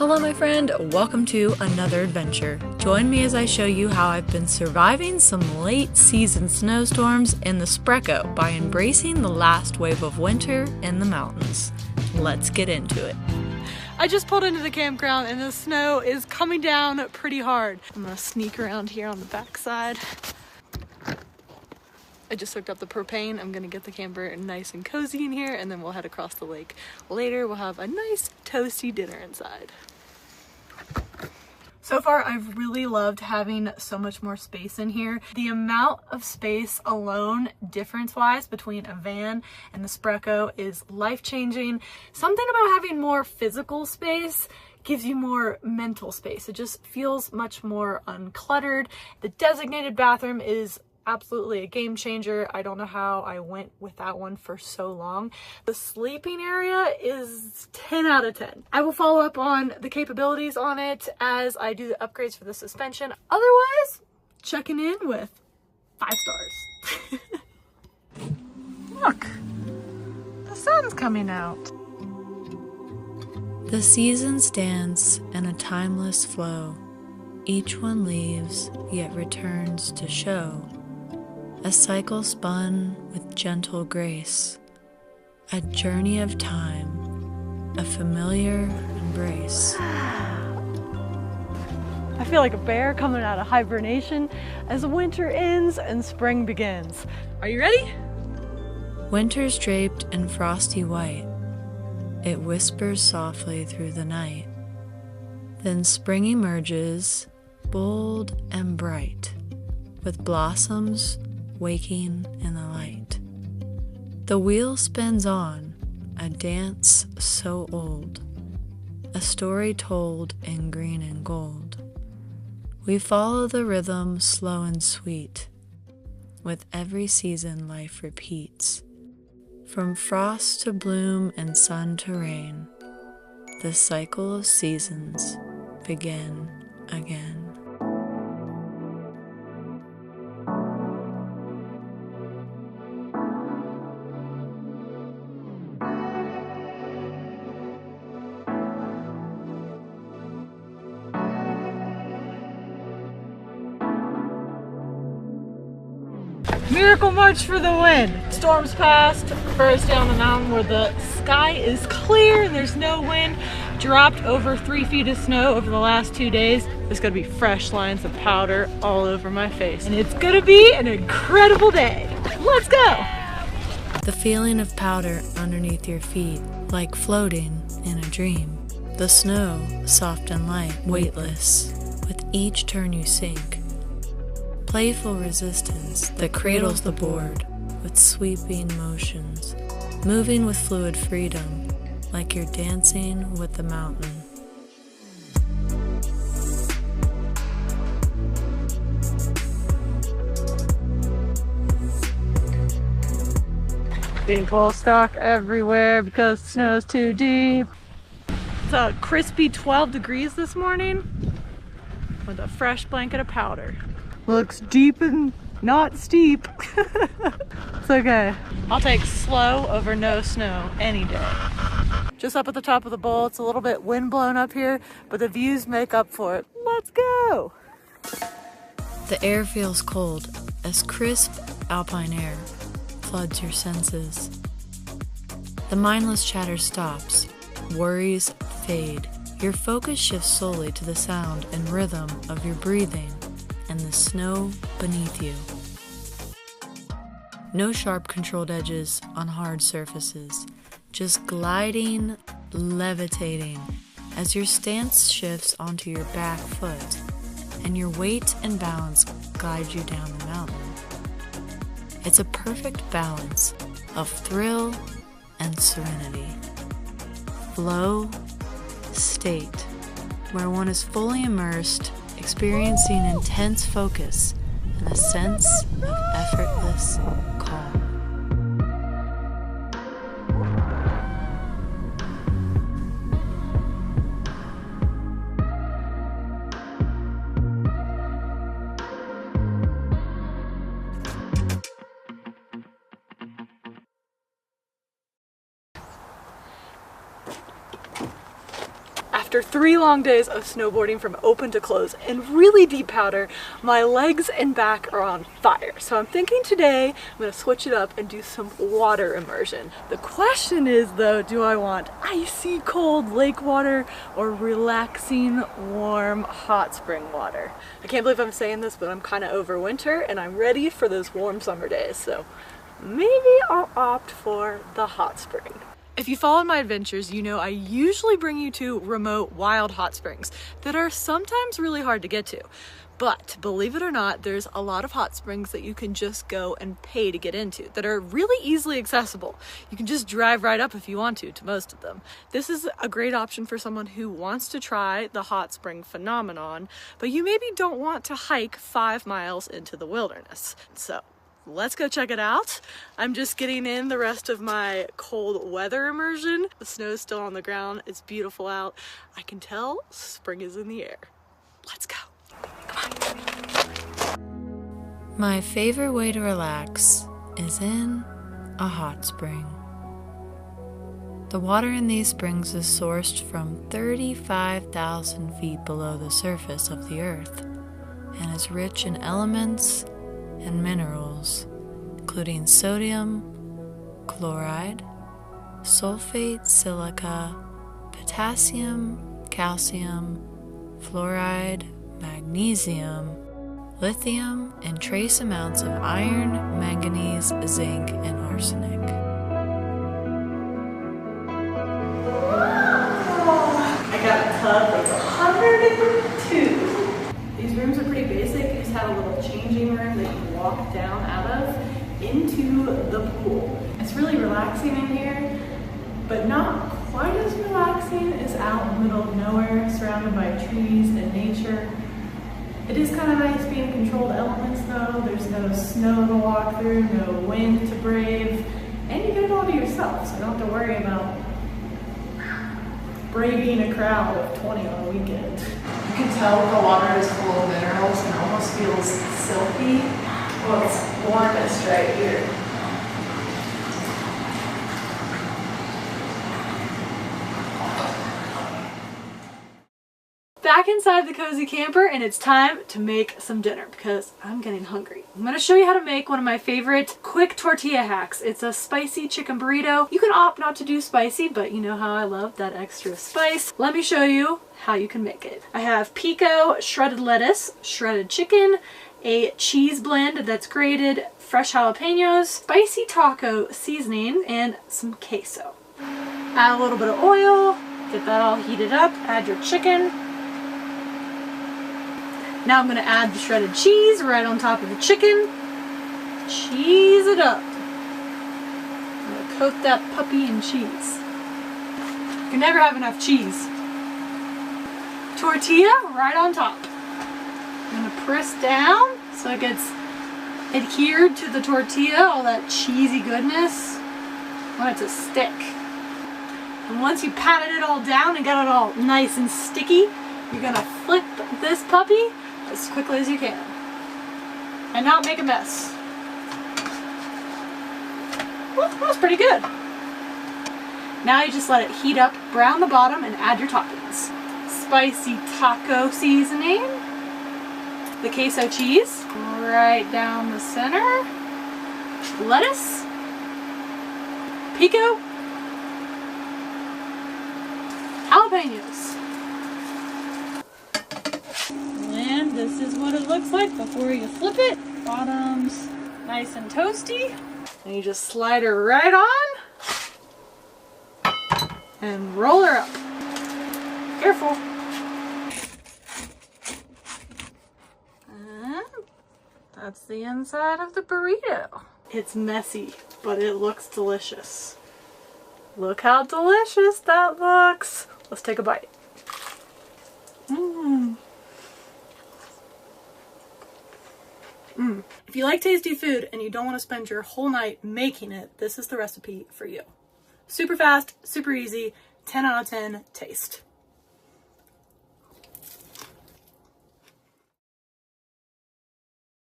Hello my friend, welcome to another adventure. Join me as I show you how I've been surviving some late season snowstorms in the Spreco by embracing the last wave of winter in the mountains. Let's get into it. I just pulled into the campground and the snow is coming down pretty hard. I'm gonna sneak around here on the backside. I just hooked up the propane. I'm gonna get the camper nice and cozy in here and then we'll head across the lake. Later we'll have a nice toasty dinner inside. So far, I've really loved having so much more space in here. The amount of space alone, difference-wise, between a van and the Spreco is life-changing. Something about having more physical space gives you more mental space. It just feels much more uncluttered. The designated bathroom is absolutely a game changer. I don't know how I went without one for so long. The sleeping area is 10 out of 10. I will follow up on the capabilities on it as I do the upgrades for the suspension. Otherwise, checking in with 5 stars. Look, the sun's coming out. The seasons dance in a timeless flow. Each one leaves, yet returns to show. A cycle spun with gentle grace, a journey of time, a familiar embrace. I feel like a bear coming out of hibernation as winter ends and spring begins. Are you ready? Winter's draped in frosty white. It whispers softly through the night. Then spring emerges, bold and bright, with blossoms waking in the light. The wheel spins on, a dance so old, a story told in green and gold. We follow the rhythm slow and sweet. With every season life repeats. From frost to bloom and sun to rain, the cycle of seasons begin again. Miracle March for the win. Storms passed, first down the mountain where the sky is clear and there's no wind. Dropped over 3 feet of snow over the last 2 days. There's gonna be fresh lines of powder all over my face. And it's gonna be an incredible day. Let's go! The feeling of powder underneath your feet, like floating in a dream. The snow, soft and light, weightless, with each turn you sink. Playful resistance that cradles the board with sweeping motions, moving with fluid freedom, like you're dancing with the mountain. Being full stock everywhere because the snow's too deep. It's a crispy 12 degrees this morning with a fresh blanket of powder. Looks deep and not steep. It's okay. I'll take slow over no snow any day. Just up at the top of the bowl, it's a little bit wind blown up here, but the views make up for it. Let's go. The air feels cold as crisp alpine air floods your senses. The mindless chatter stops, worries fade. Your focus shifts solely to the sound and rhythm of your breathing and the snow beneath you. No sharp controlled edges on hard surfaces, just gliding, levitating as your stance shifts onto your back foot and your weight and balance guide you down the mountain. It's a perfect balance of thrill and serenity. Flow, state, where one is fully immersed, experiencing intense focus and a sense of effortless calm. After After 3 long days of snowboarding from open to close and really deep powder, my legs and back are on fire. So I'm thinking today I'm gonna switch it up and do some water immersion. The question is though, do I want icy cold lake water or relaxing warm hot spring water? I can't believe I'm saying this, but I'm kind of over winter and I'm ready for those warm summer days. So maybe I'll opt for the hot spring. If you follow my adventures, you know I usually bring you to remote wild hot springs that are sometimes really hard to get to. But believe it or not, there's a lot of hot springs that you can just go and pay to get into that are really easily accessible. You can just drive right up if you want to most of them. This is a great option for someone who wants to try the hot spring phenomenon, but you maybe don't want to hike 5 miles into the wilderness. So let's go check it out. I'm just getting in the rest of my cold weather immersion. The snow's still on the ground. It's beautiful out. I can tell spring is in the air. Let's go. Come on. My favorite way to relax is in a hot spring. The water in these springs is sourced from 35,000 feet below the surface of the earth and is rich in elements and minerals, including sodium, chloride, sulfate, silica, potassium, calcium, fluoride, magnesium, lithium, and trace amounts of iron, manganese, zinc, and arsenic. I got a tub that's 102. These rooms are pretty basic. You just have a little changing room that you walk down out of into the pool. It's really relaxing in here, but not quite as relaxing as out in the middle of nowhere, surrounded by trees and nature. It is kind of nice being controlled elements though. There's no snow to walk through, no wind to brave, and you get it all to yourself, so you don't have to worry about braving a crowd of 20 on a weekend. You can tell the water is full of minerals and almost feels silky. Well, it's warmest right here. Back inside the cozy camper, and it's time to make some dinner because I'm getting hungry. I'm going to show you how to make one of my favorite quick tortilla hacks. It's a spicy chicken burrito. You can opt not to do spicy, but you know how I love that extra spice. Let me show you how you can make it. I have pico, shredded lettuce, shredded chicken, a cheese blend that's grated, fresh jalapenos, spicy taco seasoning, and some queso. Add a little bit of oil, get that all heated up, add your chicken. Now I'm going to add the shredded cheese right on top of the chicken. Cheese it up. I'm going to coat that puppy in cheese. You can never have enough cheese. Tortilla right on top. I'm going to press down so it gets adhered to the tortilla, all that cheesy goodness. I want it to stick. And once you patted it all down and got it all nice and sticky, you're going to flip this puppy as quickly as you can and not make a mess. Well, that was pretty good. Now you just let it heat up, brown the bottom, and add your toppings. Spicy taco seasoning, the queso cheese right down the center, lettuce, pico, jalapenos. And this is what it looks like before you flip it. Bottom's nice and toasty. And you just slide her right on and roll her up. Careful. And that's the inside of the burrito. It's messy, but it looks delicious. Look how delicious that looks. Let's take a bite. If you like tasty food and you don't want to spend your whole night making it, this is the recipe for you. Super fast, super easy, 10 out of 10 taste.